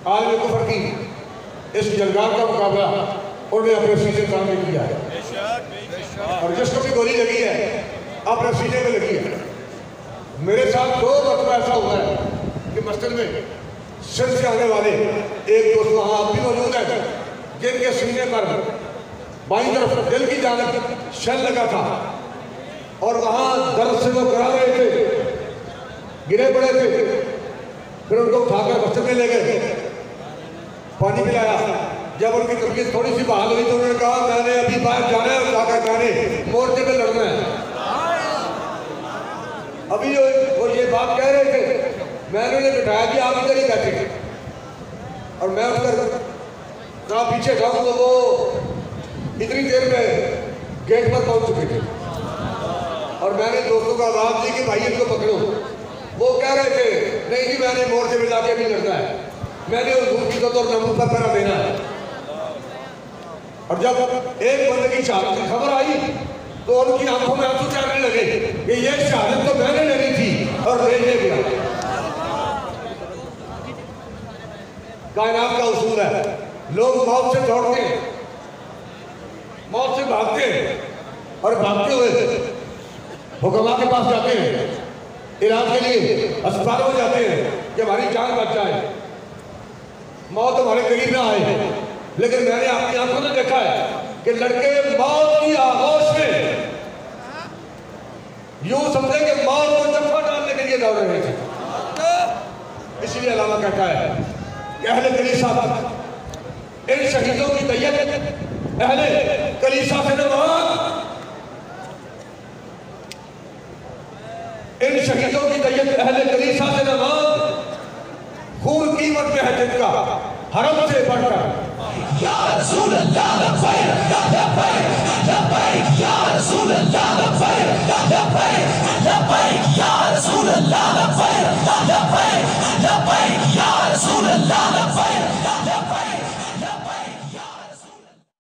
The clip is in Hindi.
आलमी कुफर की इस जलगार का मुकाबला उन्होंने अपने सीने सामने किया है। और जिसको भी गोली लगी है अपने सीने में लगी है। मेरे साथ 2 मरतबा ऐसा हुआ है कि मस्जिद में सिर से आने वाले एक दोस्त वहाँ आप भी मौजूद है जिनके सीने पर बाईं तरफ दिल की जानिब शेल लगा था और वहाँ दर्द से वो करा रहे थे, गिरे पड़े थे। फिर उनको उठाकर मस्जिद में ले गए, पानी पिलाया। जब उनकी तबीयत थोड़ी सी बहाल हुई तो उन्होंने कहा मैंने अभी बाहर जाना है और जाकर मैंने मोर्चे पे लड़ना है। अभी वो ये बात कह रहे थे, मैंने उन्हें बिठाया कि आप इधर ही बैठे और मैं उठकर जहाँ पीछे जाऊँ तो वो इतनी देर में गेट पर पहुँच चुके थे। और मैंने दोस्तों को आवाज़ दी कि भाई इनको पकड़ो। वो कह रहे थे नहीं जी मैंने मोर्चे में जाके भी लड़ना है, मैंने उस धूप की तो नमूना पर पैरा देना है। और जब एक बंदे की शहादत की खबर आई तो उनकी आंखों में आंसू चढ़ने लगे कि ये शहादत तो मैंने लेनी थी और ले गया। कायनात का उसूल है, लोग मौत से दौड़ते हैं, मौत से भागते हैं और भागते हुए हुक्मा के पास जाते हैं, इलाज के लिए अस्पताल में जाते हैं कि हमारी जान बच जाए, मौत हमारे करीब ना आए। लेकिन मैंने अपनी आंखों से देखा है कि लड़के मौत की आगोश में यूं समझे कि मौत को जफ्फा डालने के लिए दौड़ रहे थे। इसलिए अल्लाह कहता है कि अहले कलीसा इन शहीदों की तैयत अहले कलीसा से नमाज, इन शहीदों की तैयत अहले कलीसा से नमाज खून कीमत में है जिनका हरम से बढ़कर। या रसूल अल्लाह लब्बैक लब्बैक लब्बैक या रसूल अल्लाह लब्बैक लब्बैक लब्बैक या रसूल अल्लाह लब्बैक लब्बैक लब्बैक या रसूल अल्लाह लब्बैक।